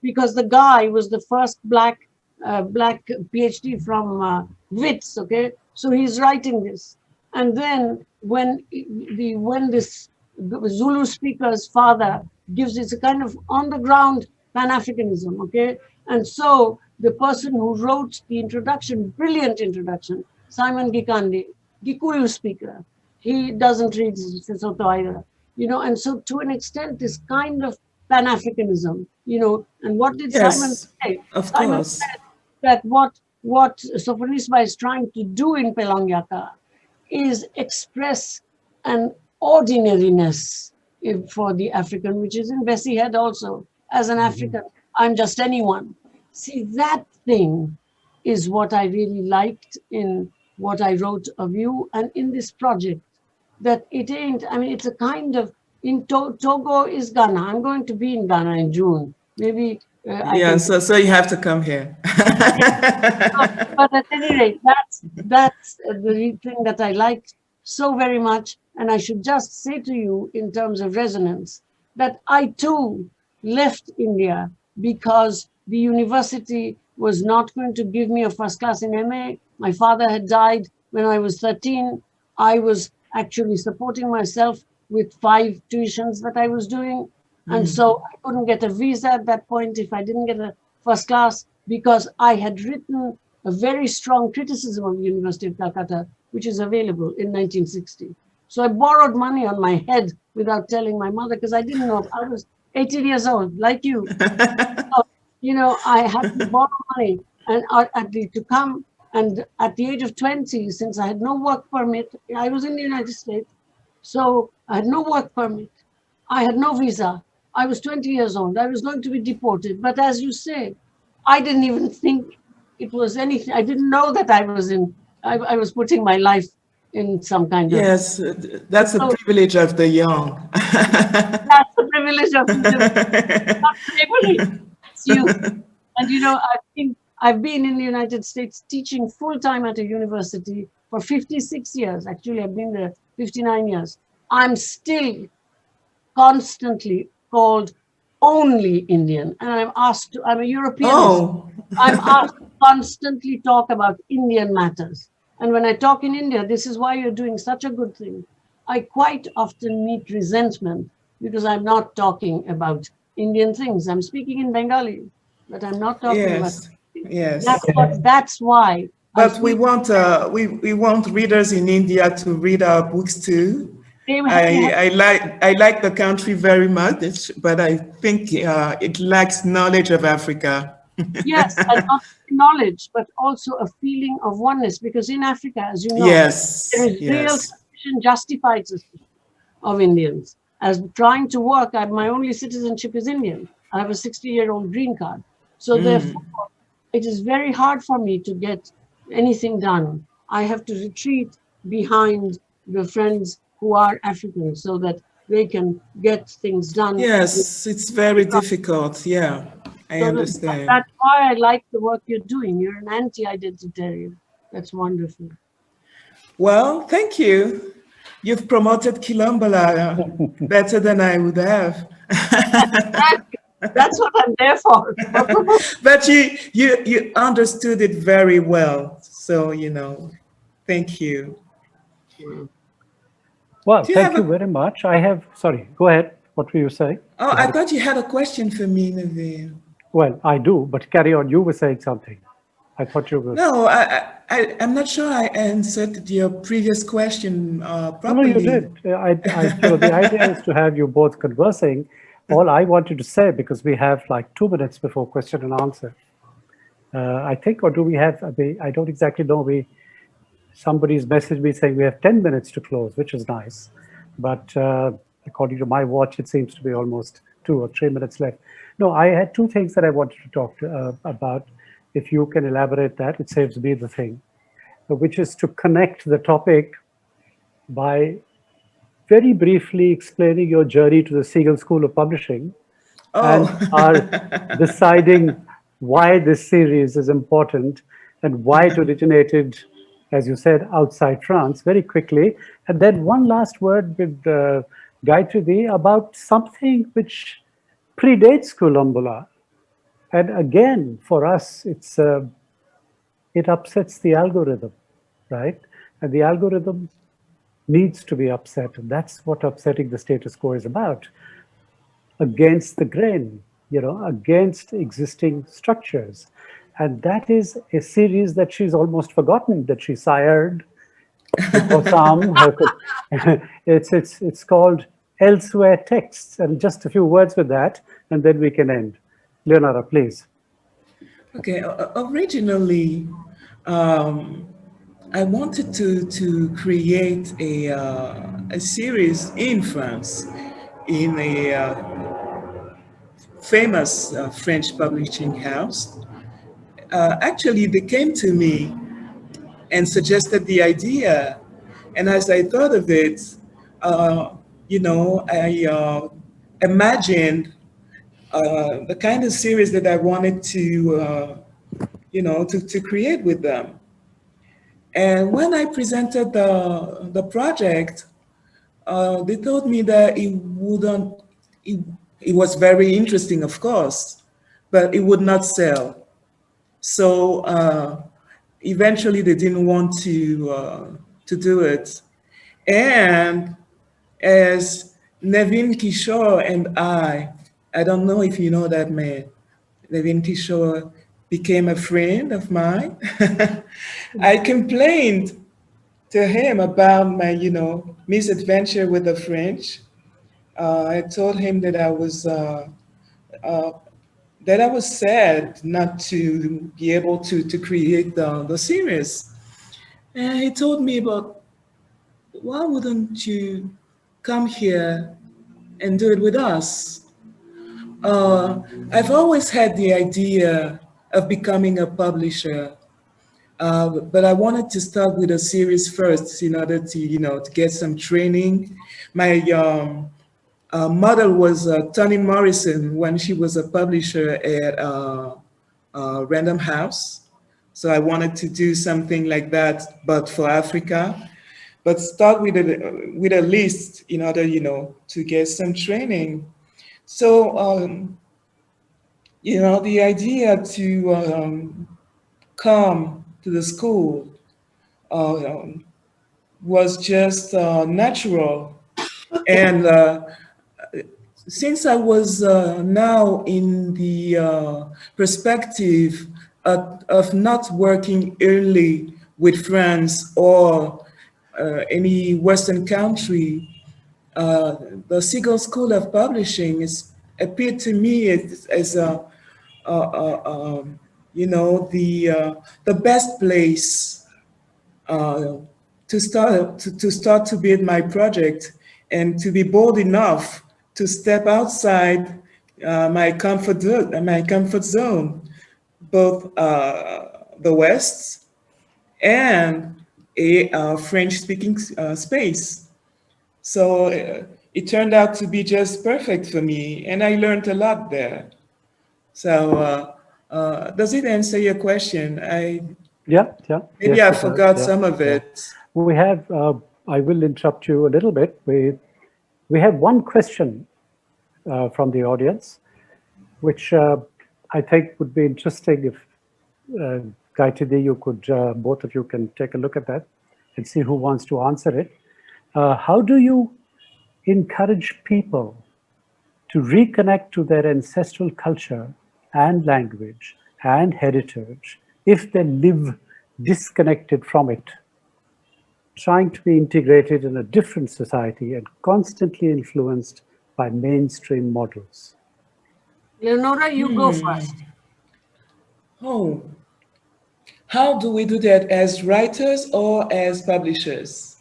Because the guy was the first black PhD from WITS. Okay, so he's writing this, and then when this Zulu speaker's father gives it's a kind of on the ground Pan-Africanism. Okay, and so the person who wrote the introduction, brilliant introduction, Simon Gikandi, Gikuyu speaker, he doesn't read Sesotho either. You know, and so to an extent, this kind of Pan-Africanism, you know, and what did Simon Yes, say? of Simon course. said that what Sofonisba is trying to do in Pelang Yaka is express an ordinariness for the African, which is in Bessie Head also. As an African, I'm just anyone. See, that thing is what I really liked in what I wrote of you and in this project. That it ain't, I mean, it's a kind of, Togo is Ghana. I'm going to be in Ghana in June. Maybe I Yeah, can. so you have to come here. But at any rate, that's the thing that I liked so very much. And I should just say to you, in terms of resonance, that I too left India because the university was not going to give me a first class in MA. My father had died when I was 13. I was actually supporting myself with 5 tuitions that I was doing. And so I couldn't get a visa at that point if I didn't get a first class, because I had written a very strong criticism of the University of Calcutta, which is available in 1960. So I borrowed money on my head without telling my mother, because I didn't know. I was 18 years old, like you. So, you know, I had to borrow money and to come. And at the age of 20, since I had no work permit, I was in the United States. So I had no work permit. I had no visa. I was 20 years old. I was going to be deported. But as you say, I didn't even think it was anything. I didn't know that I was putting my life in some kind of. Yes, that's the So privilege of the young. that's the privilege of not privilege. It's youth. And you know, I think I've been in the United States teaching full time at a university for 56 years. Actually, I've been there 59 years. I'm still constantly called only Indian. And I'm a Europeanist. Oh, I'm asked to constantly talk about Indian matters. And when I talk in India, this is why you're doing such a good thing. I quite often meet resentment because I'm not talking about Indian things. I'm speaking in Bengali, but I'm not talking about. yes. That's why. But we want readers in India to read our books too. I like the country very much, but I think it lacks knowledge of Africa. Yes, and not only knowledge, but also a feeling of oneness. Because in Africa, as you know, there Yes, is real yes. suspicion, justified suspicion of Indians. As trying to work, my only citizenship is Indian. I have a 60-year-old green card. So therefore, it is very hard for me to get anything done. I have to retreat behind the friends who are African so that they can get things done. Yes, it's very difficult. Yeah, I So understand. that's why I like the work you're doing. You're an anti-identitarian. That's wonderful. Well, thank you. You've promoted Quilombola better than I would have. That's what I'm there for. But you understood it very well. So, thank you. Well, Do you thank have you a, very much. Sorry, go ahead. What were you saying? oh, I thought you had a question for me, Naveen. Well, I do, but carry on. You were saying something. I thought you were. No, I'm not sure I answered your previous question No, you properly. did. The idea is to have you both conversing. All I wanted to say, because we have like 2 minutes before question and answer, I think, or do we have? I don't exactly know. Somebody's messaged me saying we have 10 minutes to close, which is nice, but according to my watch, it seems to be almost 2 or 3 minutes left. No, I had 2 things that I wanted to talk about. If you can elaborate that, it saves me the thing, which is to connect the topic by very briefly explaining your journey to the Seagull School of Publishing and are deciding why this series is important and why it originated, as you said, outside France very quickly. And then one last word with Gayatri about something which predates Quilombola. And again, for us, it upsets the algorithm, right? And the algorithm needs to be upset. And that's what upsetting the status quo is about. Against the grain, against existing structures. And that is a series that she's almost forgotten that she sired. It's called Elsewhere Texts. And just a few words with that, and then we can end. Leonora, please. Okay, originally, I wanted to create a series in France, in a famous French publishing house. Actually, they came to me and suggested the idea. And as I thought of it, I imagined the kind of series that I wanted to create with them. And when I presented the project, they told me that it was very interesting, of course, but it would not sell. So eventually they didn't want to do it. And as Naveen Kishore and I don't know if you know that man, Naveen Kishore became a friend of mine. I complained to him about my, misadventure with the French. I told him that I was sad not to be able to create the series. And he told me about, why wouldn't you come here and do it with us? I've always had the idea of becoming a publisher, but I wanted to start with a series first in order to get some training. My model was Toni Morrison when she was a publisher at Random House. So I wanted to do something like that, but for Africa. But start with a list in order, to get some training. So, the idea to come to the school was just natural. And since I was now in the perspective of not working only with France or any Western country, the Seagull School of Publishing appeared to me as you know, the best place uh, to start to build my project and to be bold enough to step outside my comfort zone, both the West and a French-speaking space. So it turned out to be just perfect for me, and I learned a lot there. So does it answer your question? Yeah, yeah. Maybe Yes, I it does. forgot Yeah, some of yeah. it. We have, I will interrupt you a little bit. We have one question from the audience, which I think would be interesting if Gayatri, you could, both of you can take a look at that and see who wants to answer it. How do you encourage people to reconnect to their ancestral culture and language and heritage if they live disconnected from it, trying to be integrated in a different society and constantly influenced by mainstream models? Leonora, you go first. Oh, how do we do that as writers or as publishers?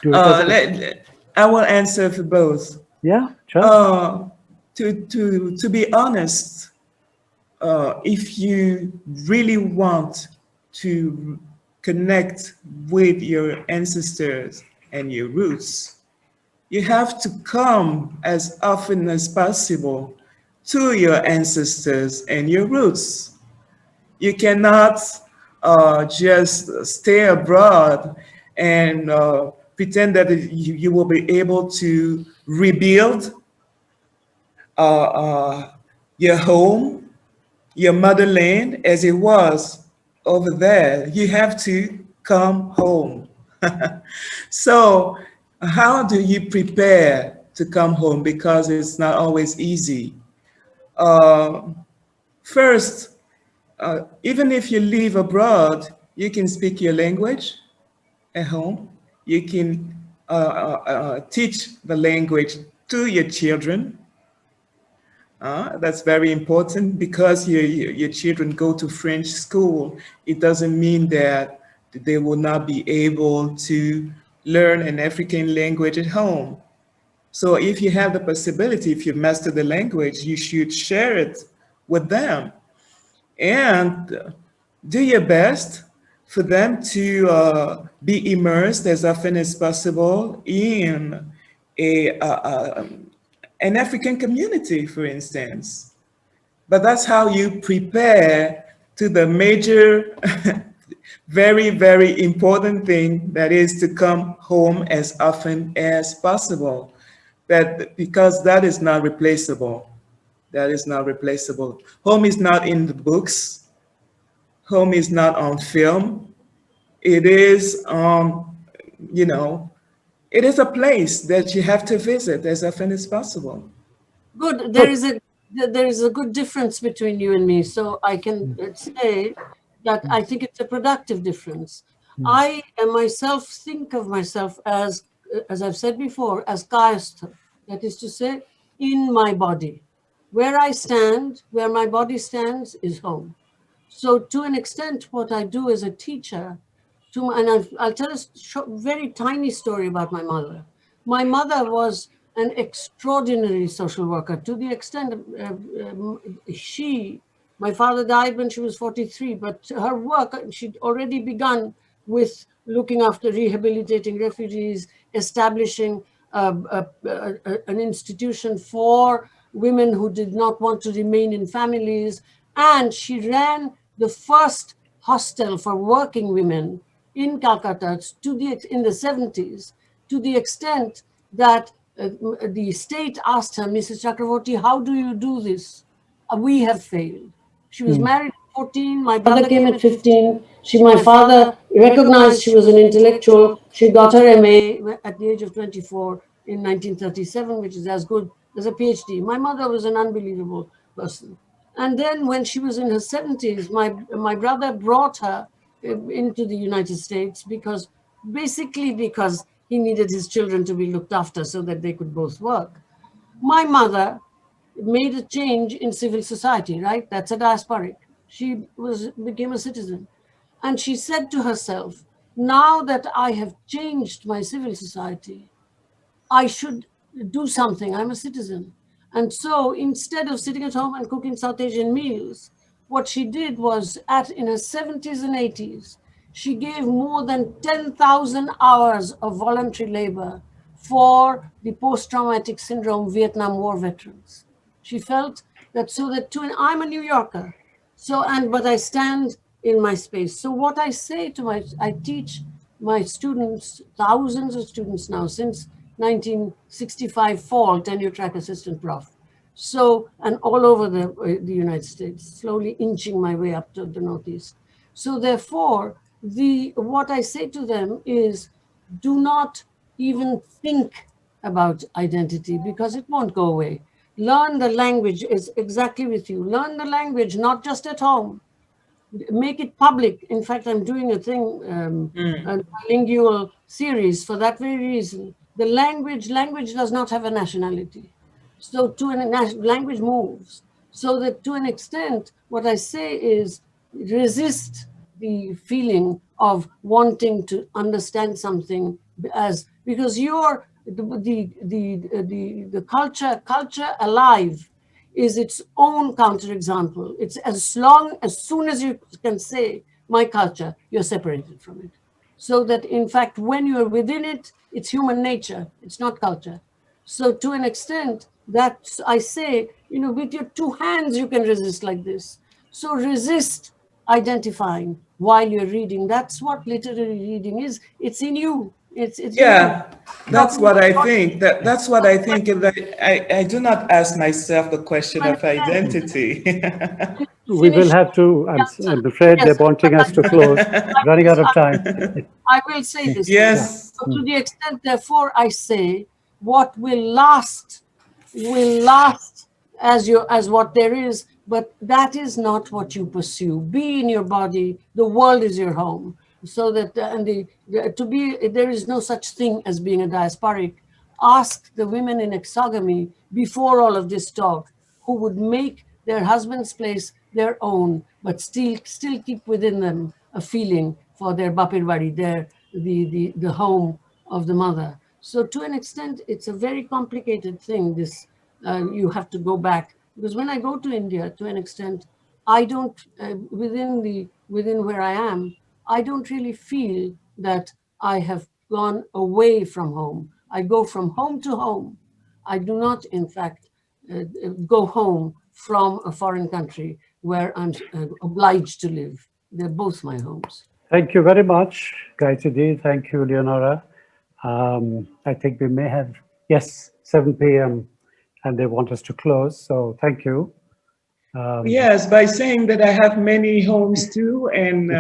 Do it as a, I will answer for both. yeah, sure. To be honest, if you really want to connect with your ancestors and your roots, you have to come as often as possible to your ancestors and your roots. You cannot just stay abroad and pretend that you will be able to rebuild your home, your motherland as it was over there. You have to come home. So, how do you prepare to come home? Because it's not always easy. First, even if you live abroad, you can speak your language at home. You can teach the language to your children. That's very important because your children go to French school. It doesn't mean that they will not be able to learn an African language at home. So if you have the possibility, if you master the language, you should share it with them and do your best for them to be immersed as often as possible in an African community, for instance. But that's how you prepare to the major, very, very important thing that is to come home as often as possible. That because that is not replaceable. That is not replaceable. Home is not in the books. Home is not on film. It is, you know, it is a place that you have to visit as often as possible. Good. There is a good difference between you and me. So I can say that I think it's a productive difference. I myself think of myself as I've said before, as kayastha. That is to say, in my body. Where I stand, where my body stands, is home. So to an extent, what I do as a teacher, and I'll tell a very tiny story about my mother. My mother was an extraordinary social worker to the extent my father died when she was 43, but her work, she'd already begun with looking after rehabilitating refugees, establishing an institution for women who did not want to remain in families. And she ran the first hostel for working women in Calcutta in the 70s, to the extent that the state asked her, Mrs. Chakravorty, how do you do this? We have failed. She was married at 14. My brother came at 15. My father recognized she was an intellectual. She got her MA at the age of 24 in 1937, which is as good as a PhD. My mother was an unbelievable person. And then when she was in her 70s, my brother brought her into the United States because He needed his children to be looked after so that they could both work. My mother made a change in civil society, right? That's a diasporic. She became a citizen. And she said to herself, now that I have changed my civil society, I should do something. I'm a citizen. And so instead of sitting at home and cooking South Asian meals, what she did was in her 70s and 80s, she gave more than 10,000 hours of voluntary labor for the post-traumatic syndrome Vietnam War veterans. She felt that I'm a New Yorker, but I stand in my space. So what I say I teach my students, thousands of students now since 1965 fall, tenure track assistant prof. So, and all over the United States, slowly inching my way up to the Northeast. So therefore, what I say to them is, do not even think about identity because it won't go away. Learn the language is exactly with you. Learn the language, not just at home. Make it public. In fact, I'm doing a thing, a bilingual series for that very reason. The language does not have a nationality. So language moves. So that to an extent, what I say is resist the feeling of wanting to understand something because you're the culture alive is its own counterexample. It's as soon as you can say my culture, you're separated from it. So that in fact, when you're within it, it's human nature, it's not culture. So to an extent, that I say, with your two hands, you can resist like this. So resist identifying while you're reading. That's what literary reading is. It's in you. It's in you. Yeah, that's what I think. That's what I think. If I do not ask myself the question of identity. We will Finish have to, the answer. I'm afraid they're Yes, wanting us to close, running out of time. I will say this. Yeah. Yes. So to the extent, therefore, I say, what will last as what there is, but that is not what you pursue. Be in your body. The world is your home. So that there is no such thing as being a diasporic. Ask the women in exogamy before all of this talk, who would make their husband's place their own, but still keep within them a feeling for their bapirwadi, the home of the mother. So to an extent, it's a very complicated thing. You have to go back, because when I go to India, to an extent, I don't within where I am, I don't really feel that I have gone away from home. I go from home to home. I do not, in fact, go home from a foreign country where I'm obliged to live. They're both my homes. Thank you very much, Gayatri. Thank you, Leonora. I think we may have, yes, 7 p.m. and they want us to close. So thank you. Yes, by saying that I have many homes too, and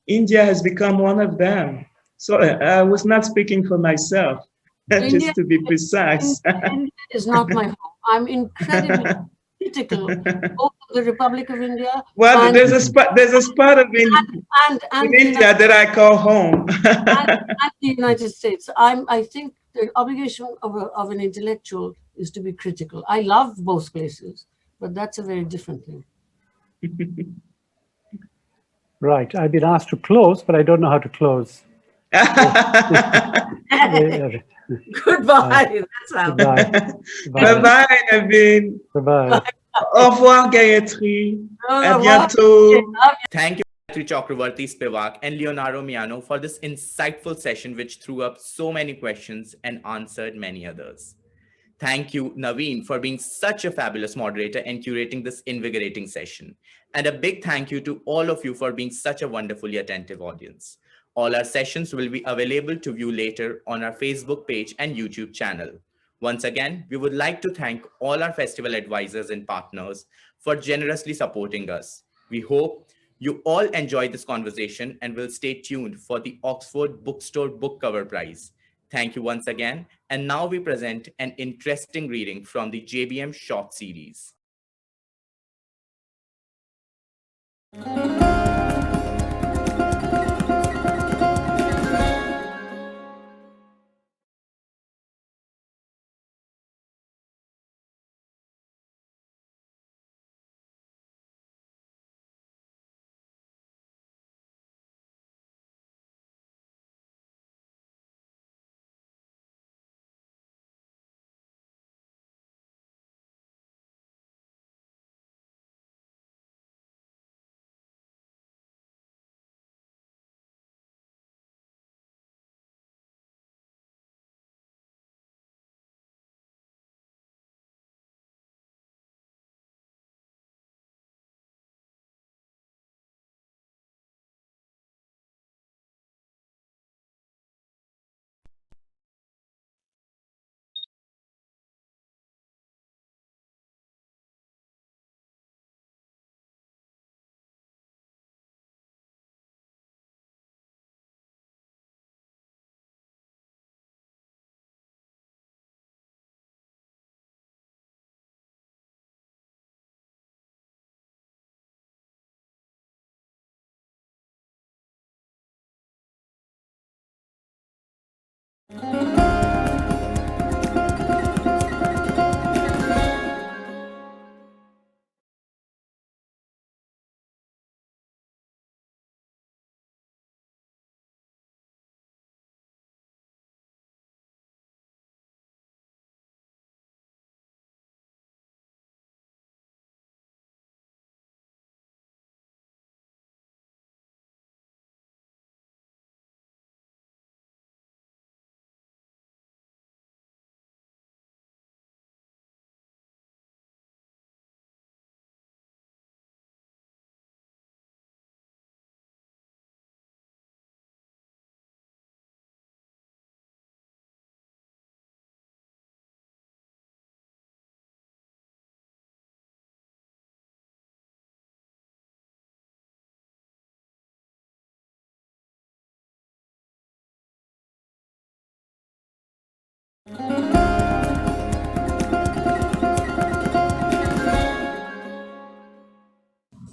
India has become one of them. So I was not speaking for myself, India, just to be precise. India is not my home. I'm incredibly critical both of the Republic of India Well, and there's a spot of in India that I call home. and the United States. I think the obligation of an intellectual is to be critical. I love both places, but that's a very different thing. Right. I've been asked to close, but I don't know how to close. Goodbye. That's how. Bye. Bye-bye, Naveen. Bye-bye. Au revoir, Gayatri. À Au revoir. bientôt. Thank you, Gayatri Chakravarti, Spivak, and Léonora Miano for this insightful session, which threw up so many questions and answered many others. Thank you, Naveen, for being such a fabulous moderator and curating this invigorating session. And a big thank you to all of you for being such a wonderfully attentive audience. All our sessions will be available to view later on our Facebook page and YouTube channel. Once again, we would like to thank all our festival advisors and partners for generously supporting us. We hope you all enjoyed this conversation and will stay tuned for the Oxford Bookstore Book Cover Prize. Thank you once again. And now we present an interesting reading from the JBM short series.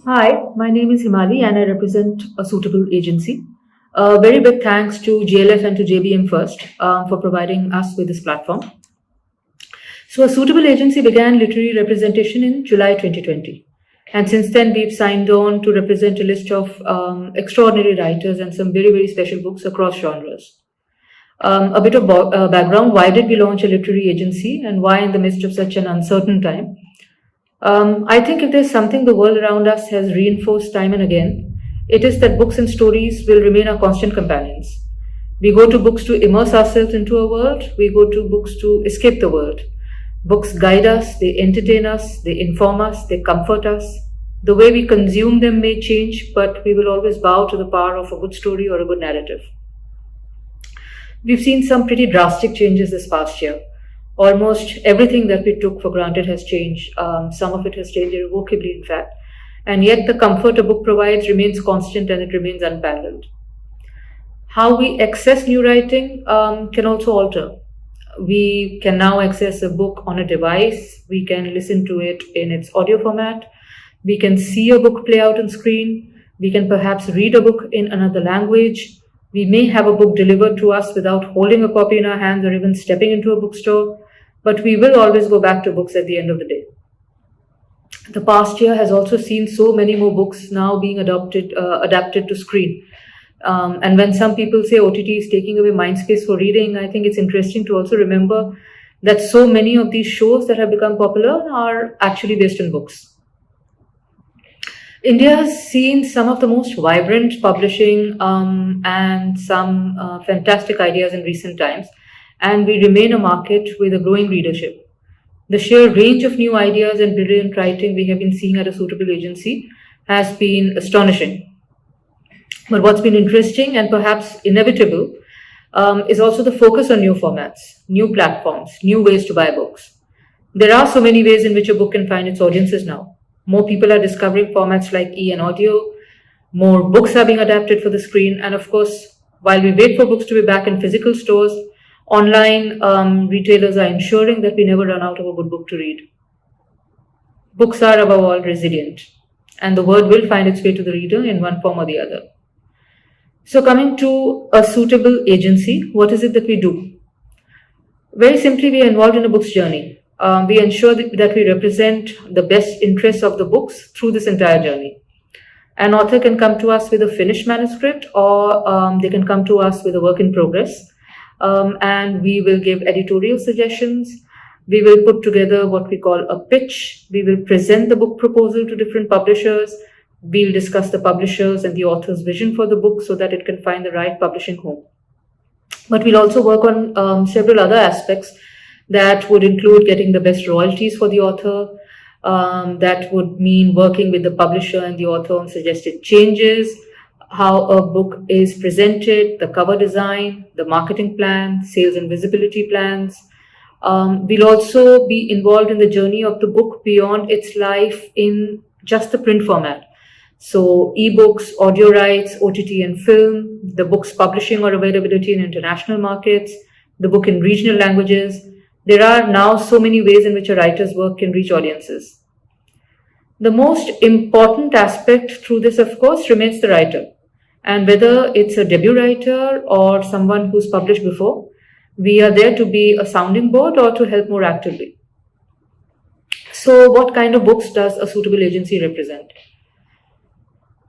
Hi, my name is Himali and I represent a suitable agency. A very big thanks to JLF and to JBM first for providing us with this platform. So, a suitable agency began literary representation in July 2020. And since then, we've signed on to represent a list of extraordinary writers and some very, very special books across genres. A bit of background: why did we launch a literary agency and why in the midst of such an uncertain time? I think if there's something the world around us has reinforced time and again, it is that books and stories will remain our constant companions. We go to books to immerse ourselves into a world, we go to books to escape the world. Books guide us, they entertain us, they inform us, they comfort us. The way we consume them may change, but we will always bow to the power of a good story or a good narrative. We've seen some pretty drastic changes this past year. Almost everything that we took for granted has changed. Some of it has changed irrevocably, in fact. And yet the comfort a book provides remains constant and it remains unparalleled. How we access new writing can also alter. We can now access a book on a device. We can listen to it in its audio format. We can see a book play out on screen. We can perhaps read a book in another language. We may have a book delivered to us without holding a copy in our hands or even stepping into a bookstore. But we will always go back to books at the end of the day. The past year has also seen so many more books now being adapted to screen. And when some people say OTT is taking away mind space for reading, I think it's interesting to also remember that so many of these shows that have become popular are actually based on books. India has seen some of the most vibrant publishing and some fantastic ideas in recent times, and we remain a market with a growing readership. The sheer range of new ideas and brilliant writing we have been seeing at a suitable agency has been astonishing. But what's been interesting and perhaps inevitable is also the focus on new formats, new platforms, new ways to buy books. There are so many ways in which a book can find its audiences now. More people are discovering formats like e and audio, more books are being adapted for the screen, and of course, while we wait for books to be back in physical stores, online retailers are ensuring that we never run out of a good book to read. Books are above all resilient, and the word will find its way to the reader in one form or the other. So coming to a suitable agency, what is it that we do? Very simply, we are involved in a book's journey. We ensure that we represent the best interests of the books through this entire journey. An author can come to us with a finished manuscript, or they can come to us with a work in progress. And we will give editorial suggestions. We will put together what we call a pitch. We will present the book proposal to different publishers. We'll discuss the publishers and the author's vision for the book so that it can find the right publishing home. But we'll also work on several other aspects that would include getting the best royalties for the author. That would mean working with the publisher and the author on suggested changes, how a book is presented, the cover design, the marketing plan, sales and visibility plans. We'll also be involved in the journey of the book beyond its life in just the print format. So ebooks, audio rights, OTT and film, the book's publishing or availability in international markets, the book in regional languages. There are now so many ways in which a writer's work can reach audiences. The most important aspect through this, of course, remains the writer. And whether it's a debut writer or someone who's published before, we are there to be a sounding board or to help more actively. So what kind of books does a suitable agency represent?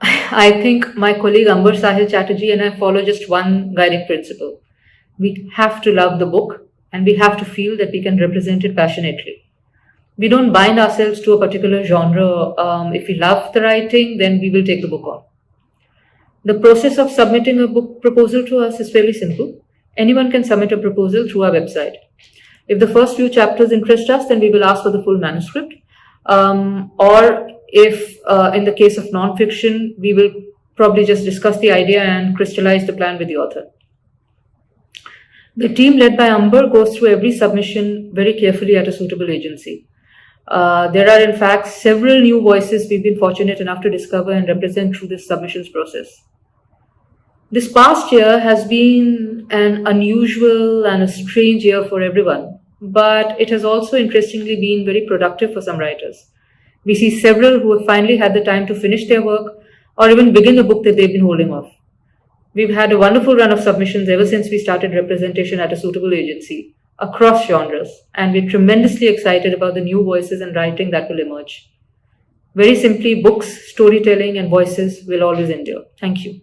I think my colleague Amber Sahil Chatterjee and I follow just one guiding principle. We have to love the book and we have to feel that we can represent it passionately. We don't bind ourselves to a particular genre. If we love the writing, then we will take the book on. The process of submitting a book proposal to us is fairly simple. Anyone can submit a proposal through our website. If the first few chapters interest us, then we will ask for the full manuscript. Or if in the case of non-fiction, we will probably just discuss the idea and crystallize the plan with the author. The team led by Amber goes through every submission very carefully at a suitable agency. There are in fact several new voices we've been fortunate enough to discover and represent through this submissions process. This past year has been an unusual and a strange year for everyone, but it has also interestingly been very productive for some writers. We see several who have finally had the time to finish their work or even begin a book that they've been holding off. We've had a wonderful run of submissions ever since we started representation at a suitable agency across genres, and we're tremendously excited about the new voices and writing that will emerge. Very simply, books, storytelling, and voices will always endure. Thank you.